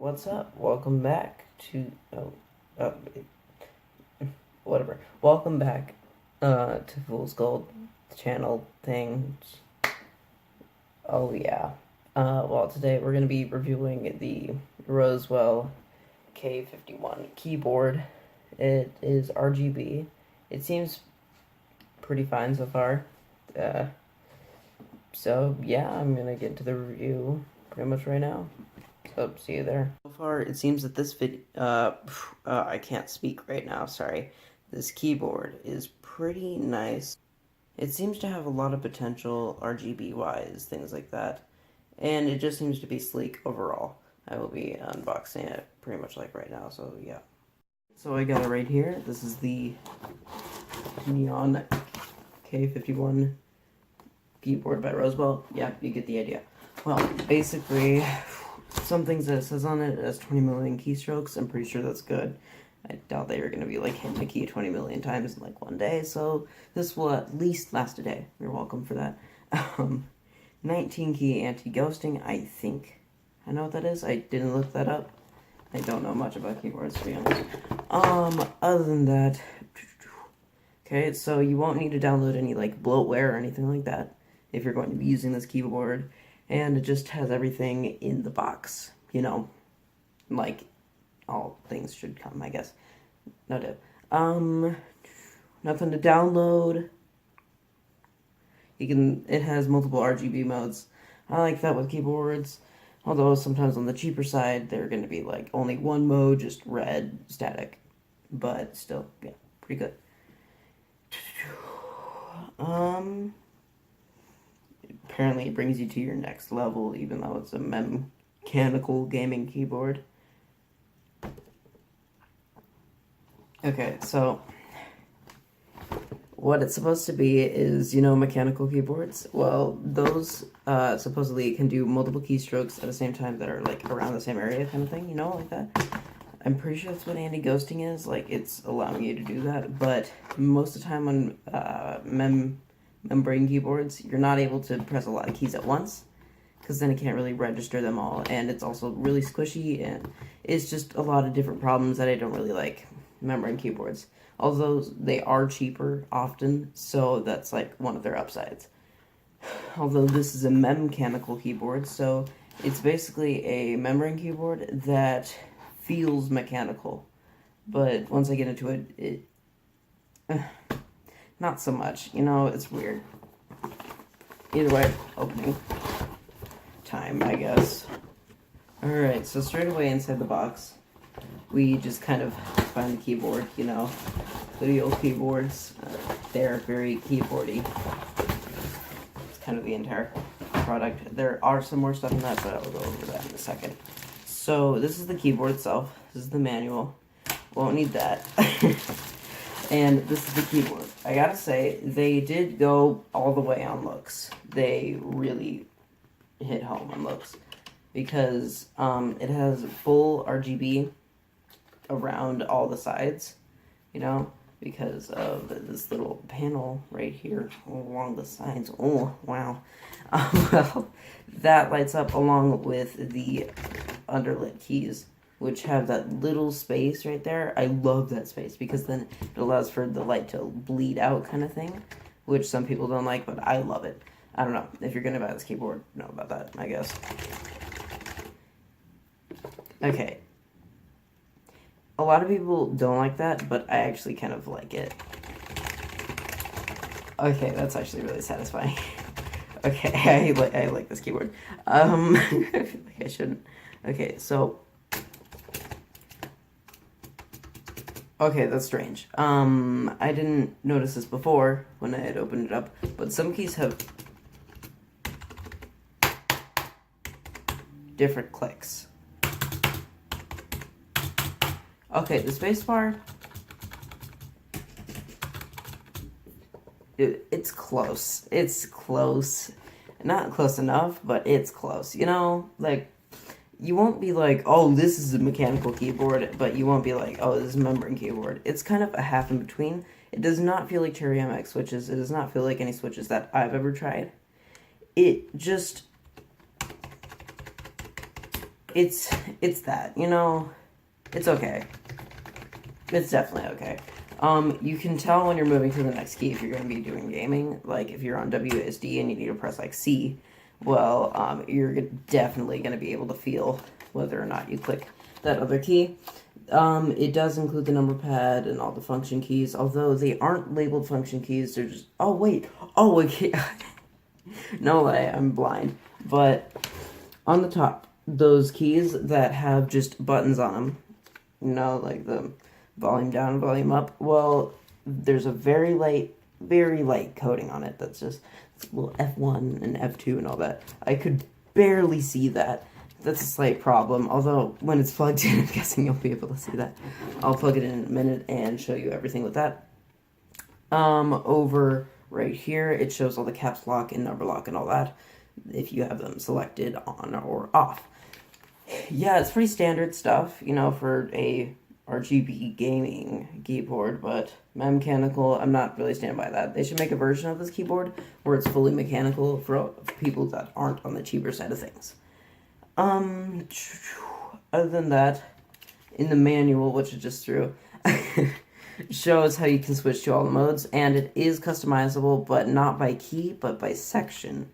What's up? Welcome back to uh, whatever. Welcome back to Fool's Gold channel thing. Oh yeah. Well, today we're gonna be reviewing the Rosewill k51 keyboard. It is RGB. It seems pretty fine so far. Uh, so yeah, I'm gonna get into the review pretty much right now. So see you there. So far, it seems that this I can't speak right now, sorry. This keyboard is pretty nice. It seems to have a lot of potential RGB-wise, things like that. And it just seems to be sleek overall. I will be unboxing it pretty much like right now, so yeah. So I got it right here. This is the Neon K51 keyboard by Rosewill. Yeah, you get the idea. Well, basically, some things that it says on it has 20 million keystrokes. I'm pretty sure that's good. I doubt they are going to be like hitting a key 20 million times in like one day, so this will at least last a day. You're welcome for that. 19 key anti-ghosting, I think. I know what that is. I didn't look that up. I don't know much about keyboards, to be honest. Other than that, okay, so you won't need to download any like bloatware or anything like that if you're going to be using this keyboard. And it just has everything in the box, you know, like all things should come, I guess. No doubt. Nothing to download. It has multiple RGB modes. I like that with keyboards. Although sometimes on the cheaper side, they're going to be like only one mode, just red, static. But still, yeah, pretty good. Apparently it brings you to your next level, even though it's a mechanical gaming keyboard. Okay, so what it's supposed to be is, you know, mechanical keyboards. Well, those supposedly can do multiple keystrokes at the same time that are like around the same area kind of thing, you know, like that. I'm pretty sure that's what anti-ghosting is, like it's allowing you to do that, but most of the time on membrane keyboards, you're not able to press a lot of keys at once, because then it can't really register them all, and it's also really squishy, and it's just a lot of different problems that I don't really like membrane keyboards. Although they are cheaper often, so that's like one of their upsides. Although this is a mechanical keyboard, so it's basically a membrane keyboard that feels mechanical. But once I get into it, not so much. You know, it's weird. Either way, opening time, I guess. Alright, so straight away inside the box, we just kind of find the keyboard, you know. The old keyboards, they're very keyboardy. It's kind of the entire product. There are some more stuff in that, but I'll go over that in a second. So this is the keyboard itself. This is the manual. Won't need that. And this is the keyboard. I gotta say, they did go all the way on looks. They really hit home on looks. Because it has full RGB around all the sides, you know, because of this little panel right here along the sides. Oh, wow. Well, that lights up along with the underlit keys, which have that little space right there. I love that space because then it allows for the light to bleed out kind of thing, which some people don't like, but I love it. I don't know. If you're going to buy this keyboard, know about that, I guess. Okay. A lot of people don't like that, but I actually kind of like it. Okay, that's actually really satisfying. Okay, I like this keyboard. I feel like I shouldn't. Okay, so... Okay, that's strange. I didn't notice this before when I had opened it up, but some keys have different clicks. Okay, the spacebar, it's close. It's close. Not close enough, but it's close. You know, like, you won't be like, oh, this is a mechanical keyboard, but you won't be like, oh, this is a membrane keyboard. It's kind of a half in between. It does not feel like Cherry MX switches. It does not feel like any switches that I've ever tried. It just... it's that, you know, it's okay. It's definitely okay. You can tell when you're moving to the next key if you're going to be doing gaming. Like, if you're on WSD and you need to press, like, C, well, you're definitely going to be able to feel whether or not you click that other key. It does include the number pad and all the function keys, although they aren't labeled function keys. They're just... Oh, wait. Oh, okay. No way, I'm blind. But on the top, those keys that have just buttons on them, you know, like the volume down, volume up, well, there's a very light coating on it that's just little F1 and F2 and all that. I could barely see that. That's a slight problem, although when it's plugged in, I'm guessing you'll be able to see that. I'll plug it in a minute and show you everything with that. Over right here, it shows all the caps lock and number lock and all that, if you have them selected on or off. Yeah, it's pretty standard stuff, you know, for a RGB gaming keyboard, but mechanical, I'm not really standing by that. They should make a version of this keyboard where it's fully mechanical for people that aren't on the cheaper side of things. Other than that, in the manual, which I just threw, shows how you can switch to all the modes, and it is customizable, but not by key, but by section.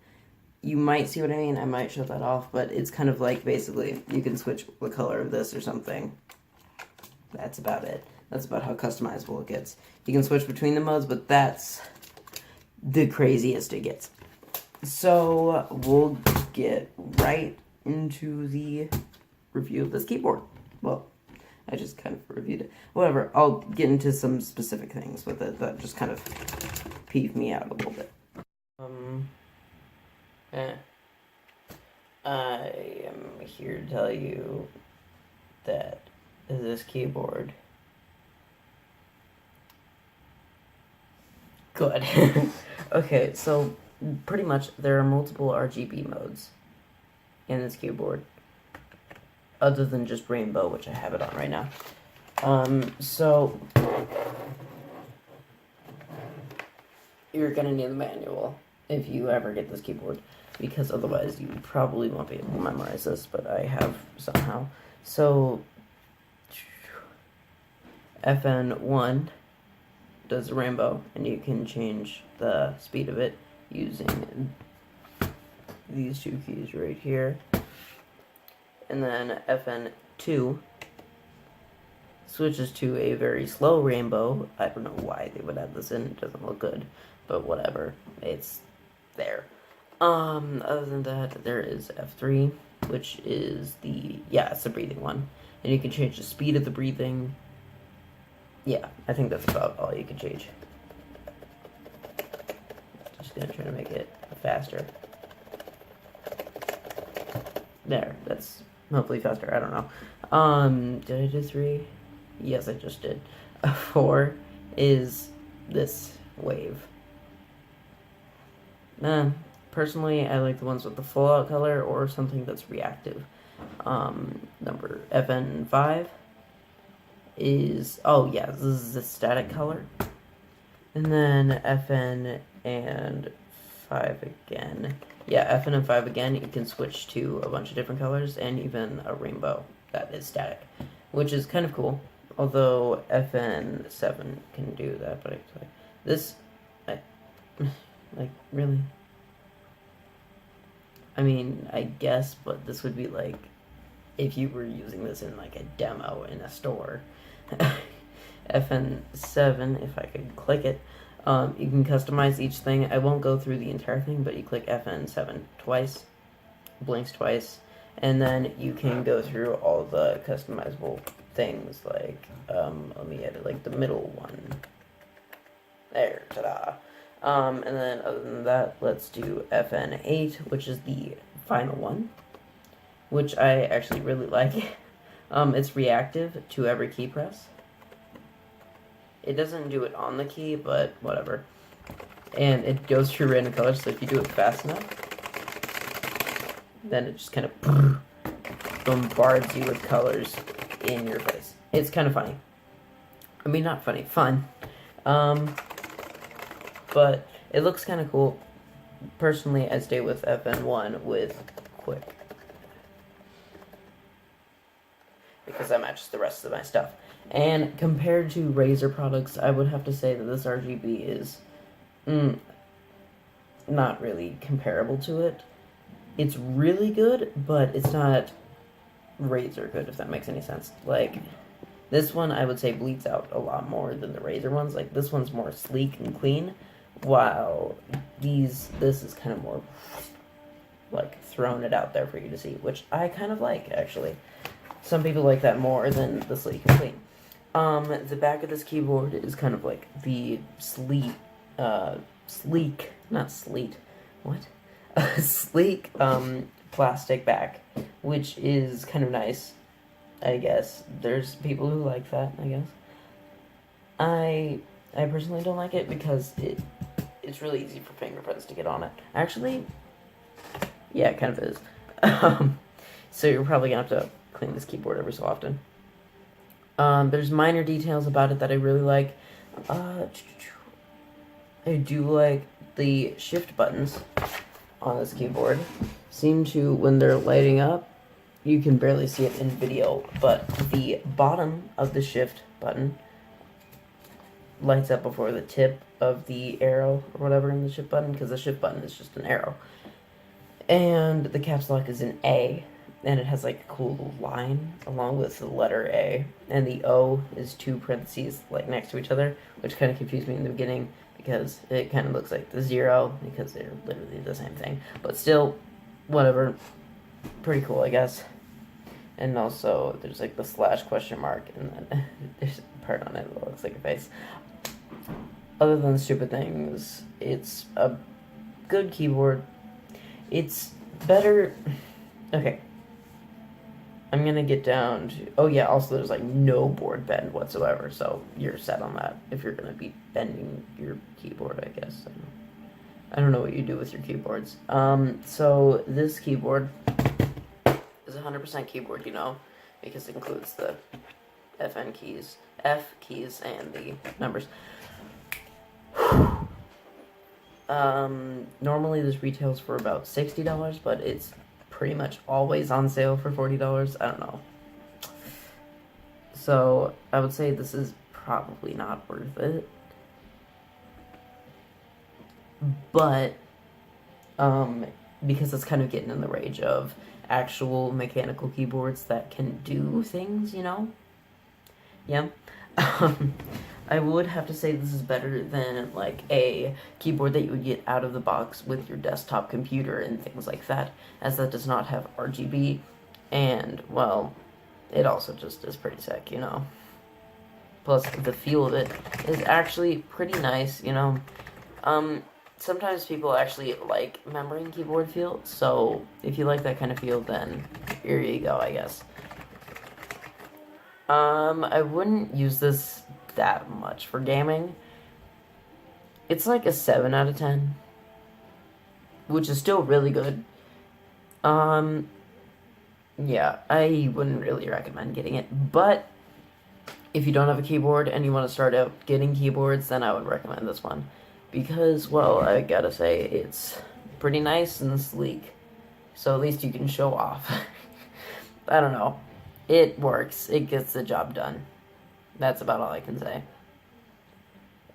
You might see what I mean. I might shut that off, but it's kind of like, basically, you can switch the color of this or something. That's about it. That's about how customizable it gets. You can switch between the modes, but that's the craziest it gets. So, we'll get right into the review of this keyboard. Well, I just kind of reviewed it. Whatever, I'll get into some specific things with it that just kind of peeved me out a little bit. I am here to tell you that this keyboard... Good. Okay, so pretty much there are multiple RGB modes in this keyboard, other than just rainbow, which I have it on right now. So you're gonna need the manual if you ever get this keyboard, because otherwise you probably won't be able to memorize this, but I have somehow. So FN1 does the rainbow, and you can change the speed of it using these two keys right here. And then FN2 switches to a very slow rainbow. I don't know why they would add this in, it doesn't look good, but whatever, it's there. Other than that, there is F3, which is it's the breathing one. And you can change the speed of the breathing. Yeah, I think that's about all you can change. Just gonna try to make it faster. There, that's hopefully faster, I don't know. Did I do 3? Yes, I just did. 4 is this wave. Personally, I like the ones with the full out color or something that's reactive. Number FN5 is, this is the static color. And then FN and 5 again. Yeah, FN and 5 again, you can switch to a bunch of different colors and even a rainbow that is static, which is kind of cool. Although FN7 can do that, but like, really? I mean, I guess, but this would be like if you were using this in like a demo in a store. FN7, if I could click it, you can customize each thing. I won't go through the entire thing, but you click FN7 twice, blinks twice, and then you can go through all the customizable things, like, let me edit, like, the middle one. There, ta-da. And then, other than that, let's do FN8, which is the final one, which I actually really like. It's reactive to every key press. It doesn't do it on the key, but whatever. And it goes through random colors, so if you do it fast enough, then it just kind of bombards you with colors in your face. It's kind of funny. I mean, not funny, fun. But it looks kind of cool. Personally, I stay with FN1 with quick. because that matches the rest of my stuff. And compared to Razer products, I would have to say that this RGB is not really comparable to it. It's really good, but it's not Razer good, if that makes any sense. Like, this one I would say bleeds out a lot more than the Razer ones. Like, this one's more sleek and clean, while this is kind of more, like, throwing it out there for you to see, which I kind of like, actually. Some people like that more than the sleek and clean. The back of this keyboard is kind of like the sleek, plastic back, which is kind of nice, I guess. There's people who like that, I guess. I personally don't like it because it's really easy for fingerprints to get on it. Actually, yeah, it kind of is. So you're probably gonna have to clean this keyboard every so often. There's minor details about it that I really like. I do like the shift buttons on this keyboard. Seem to, when they're lighting up, you can barely see it in video, but the bottom of the shift button lights up before the tip of the arrow or whatever in the shift button, because the shift button is just an arrow. And the caps lock is an A, and it has like a cool little line along with the letter A, and the O is 2 parentheses like next to each other, which kind of confused me in the beginning because it kind of looks like the 0 because they're literally the same thing, but still, whatever, pretty cool, I guess. And also there's like the slash question mark, and then there's a part on it that looks like a face. Other than stupid things, it's a good keyboard. It's better. Okay, I'm gonna get down to, oh yeah, also there's like no board bend whatsoever, so you're set on that if you're gonna be bending your keyboard, I guess. I don't know what you do with your keyboards. So this keyboard is 100% keyboard, you know, because it includes the F keys, and the numbers. Normally this retails for about $60, but it's pretty much always on sale for $40. I don't know. So I would say this is probably not worth it. But because it's kind of getting in the range of actual mechanical keyboards that can do things, you know? Yeah. I would have to say this is better than like a keyboard that you would get out of the box with your desktop computer and things like that, as that does not have RGB, and well, it also just is pretty sick, you know. Plus the feel of it is actually pretty nice, you know. Sometimes people actually like membrane keyboard feel, so if you like that kind of feel, then here you go, I guess. I wouldn't use this that much for gaming. It's like a 7 out of 10, which is still really good. Yeah, I wouldn't really recommend getting it, but if you don't have a keyboard and you want to start out getting keyboards, then I would recommend this one, because, well, I gotta say, it's pretty nice and sleek, so at least you can show off. I don't know. It works. It gets the job done. That's about all I can say.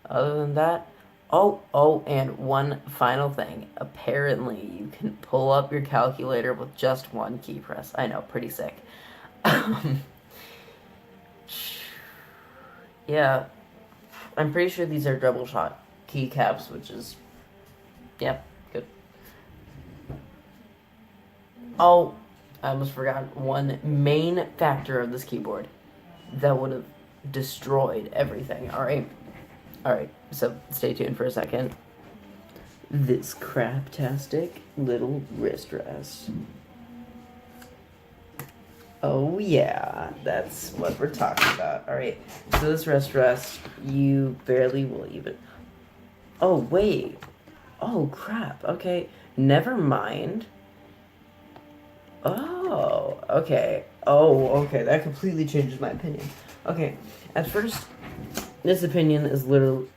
Other than that, and one final thing. Apparently, you can pull up your calculator with just one key press. I know, pretty sick. Yeah, I'm pretty sure these are double shot keycaps, which is, yeah, good. Oh, I almost forgot one main factor of this keyboard that would have destroyed everything. Alright, so stay tuned for a second. This craptastic little wrist rest. Oh yeah, that's what we're talking about. Alright, so this wrist rest, you barely will even... Oh wait, oh crap, okay, never mind. Oh, okay. Oh, okay. That completely changes my opinion. Okay, at first, this opinion is literally...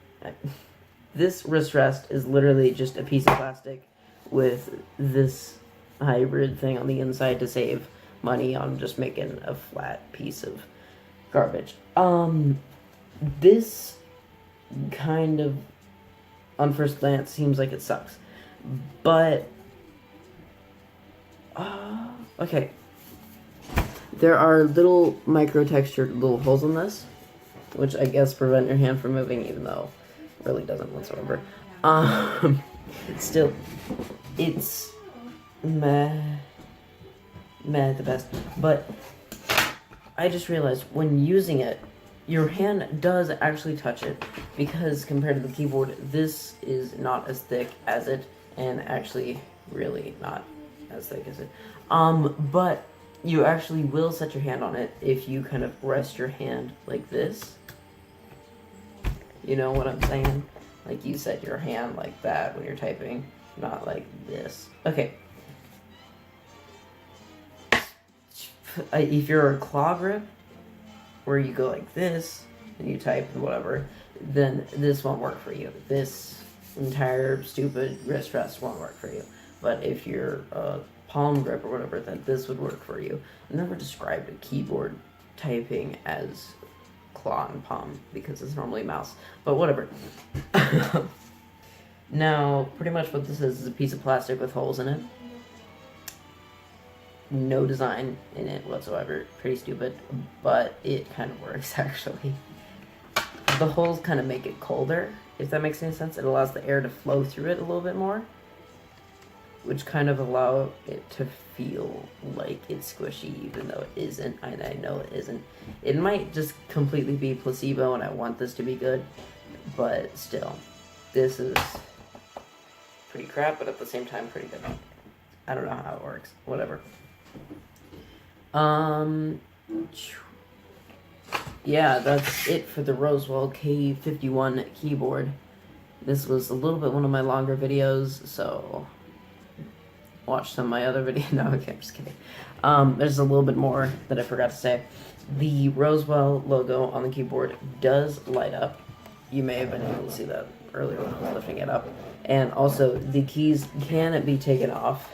This wrist rest is literally just a piece of plastic with this hybrid thing on the inside to save money on just making a flat piece of garbage. This kind of, on first glance, seems like it sucks. But, okay. There are little micro-textured little holes in this, which I guess prevent your hand from moving, even though it really doesn't whatsoever. Still, it's meh at the best. But I just realized when using it, your hand does actually touch it, because compared to the keyboard, this is not as thick as it, and actually really not as thick as it. But you actually will set your hand on it if you kind of rest your hand like this. You know what I'm saying? Like, you set your hand like that when you're typing, not like this. Okay. If you're a claw grip, where you go like this, and you type and whatever, then this won't work for you. This entire stupid wrist rest won't work for you. But if you're a palm grip or whatever, then this would work for you. I've never described a keyboard typing as claw and palm, because it's normally mouse, but whatever. Now, pretty much what this is a piece of plastic with holes in it. No design in it whatsoever. Pretty stupid, but it kind of works, actually. The holes kind of make it colder, if that makes any sense. It allows the air to flow through it a little bit more, which kind of allow it to feel like it's squishy, even though it isn't. I know it isn't. It might just completely be placebo, and I want this to be good, but still, this is pretty crap, but at the same time pretty good. I don't know how it works. Whatever. Yeah, that's it for the Rosewill k51 keyboard. This was a little bit one of my longer videos, so watch some of my other videos. No, okay, I'm just kidding. There's a little bit more that I forgot to say. The Rosewill logo on the keyboard does light up. You may have been able to see that earlier when I was lifting it up. And also, the keys can be taken off,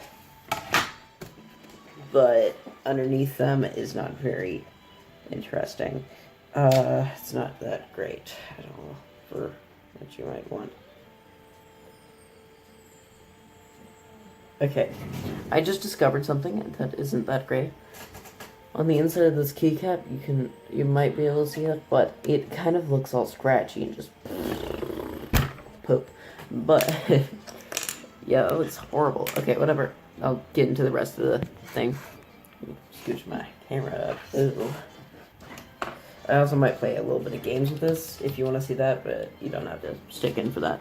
but underneath them is not very interesting. It's not that great at all for what you might want. Okay, I just discovered something that isn't that great. On the inside of this keycap, you might be able to see it, but it kind of looks all scratchy and just poop. But yeah, that looks horrible. Okay, whatever. I'll get into the rest of the thing. Scooch my camera up. Ooh. I also might play a little bit of games with this if you want to see that, but you don't have to stick in for that.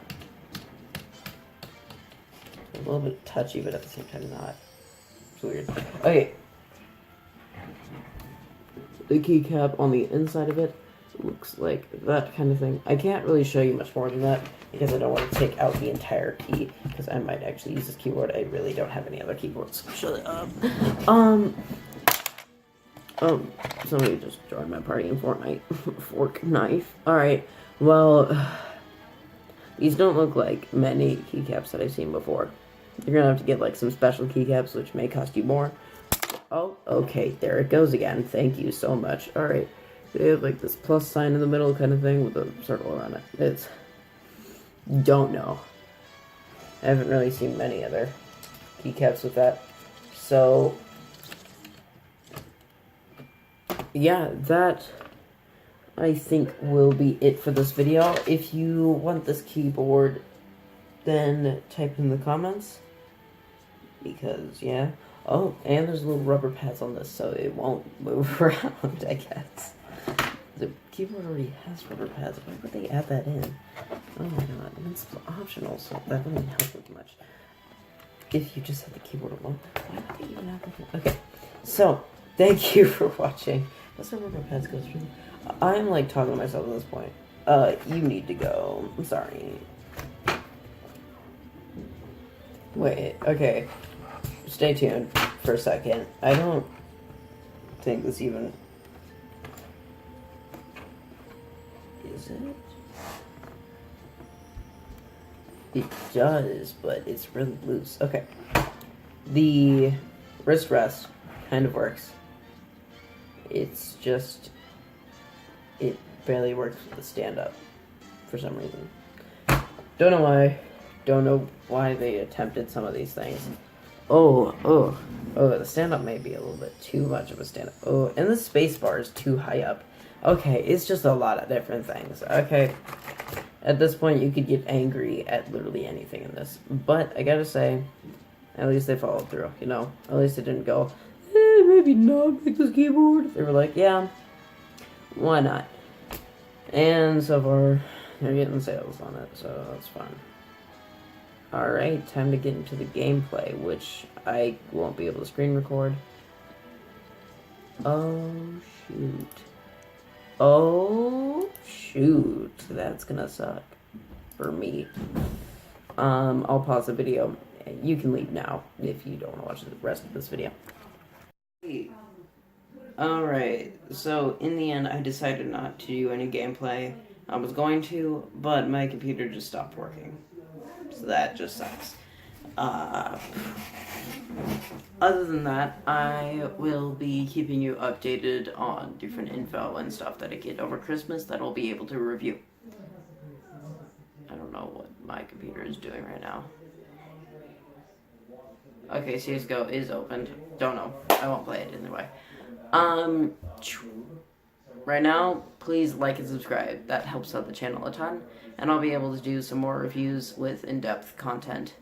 A little bit touchy, but at the same time not. It's weird. Okay. The keycap on the inside of it looks like that kind of thing. I can't really show you much more than that because I don't want to take out the entire key, because I might actually use this keyboard. I really don't have any other keyboards. Shut up. Somebody just joined my party in Fortnite. Fork knife. Alright, well, these don't look like many keycaps that I've seen before. You're gonna have to get like some special keycaps, which may cost you more. Oh, okay, there it goes again. Thank you so much. Alright, they have like this plus sign in the middle kind of thing with a circle around it. It's... don't know. I haven't really seen many other keycaps with that. So... yeah, that I think will be it for this video. If you want this keyboard, then type in the comments, because yeah. Oh, and there's little rubber pads on this, so it won't move around, I guess. The keyboard already has rubber pads. Why would they add that in? Oh my god, and it's optional, so that wouldn't help with much. If you just have the keyboard alone, why would they even have that in? Okay, so thank you for watching. That's where rubber pads go through. I'm like talking to myself at this point. You need to go. I'm sorry. Wait, okay. Stay tuned for a second. I don't think this even... is it? It does, but it's really loose. Okay. The wrist rest kind of works. It's just, it barely works with the stand-up for some reason. Don't know why. Don't know why they attempted some of these things. Oh, the stand-up may be a little bit too much of a stand-up. Oh, and the space bar is too high up. Okay, it's just a lot of different things. Okay, at this point you could get angry at literally anything in this. But I gotta say, at least they followed through, you know? At least they didn't go, maybe not make this keyboard. They were like, yeah, why not? And so far, they're getting sales on it, so that's fine. Alright, time to get into the gameplay, which I won't be able to screen record. Oh, shoot. Oh, shoot. That's gonna suck. For me. I'll pause the video. You can leave now if you don't want to watch the rest of this video. Alright, so in the end I decided not to do any gameplay. I was going to, but my computer just stopped working. So that just sucks. Other than that, I will be keeping you updated on different info and stuff that I get over Christmas that I'll be able to review. I don't know what my computer is doing right now. Okay, CSGO is opened. Don't know. I won't play it either way. Right now, please like and subscribe. That helps out the channel a ton. And I'll be able to do some more reviews with in-depth content.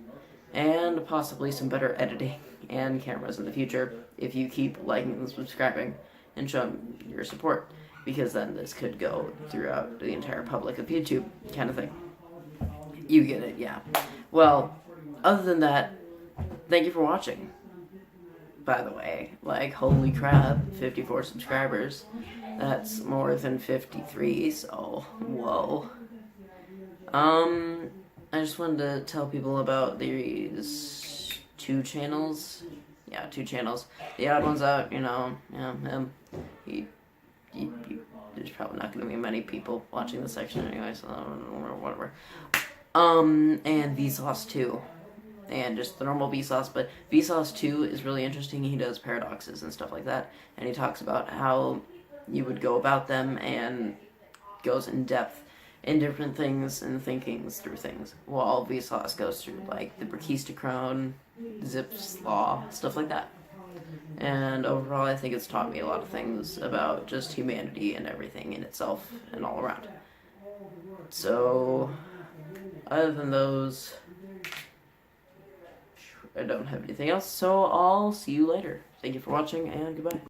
And possibly some better editing and cameras in the future if you keep liking and subscribing and showing your support. Because then this could go throughout the entire public of YouTube kind of thing. You get it, yeah. Well, other than that, thank you for watching. By the way, like, holy crap, 54 subscribers. That's more than 53, so, whoa. I just wanted to tell people about these 2 channels. Yeah, 2 channels. The odd one's out, you know, yeah, him. There's probably not going to be many people watching this section anyway, so whatever. And Vsauce 2. And just the normal Vsauce, but Vsauce 2 is really interesting. He does paradoxes and stuff like that, and he talks about how you would go about them and goes in depth in different things and thinkings through things, while Vsauce goes through like the Brachistochrone, Zipf's law, stuff like that. And overall, I think it's taught me a lot of things about just humanity and everything in itself and all around. So, other than those, I don't have anything else, so I'll see you later. Thank you for watching, and goodbye.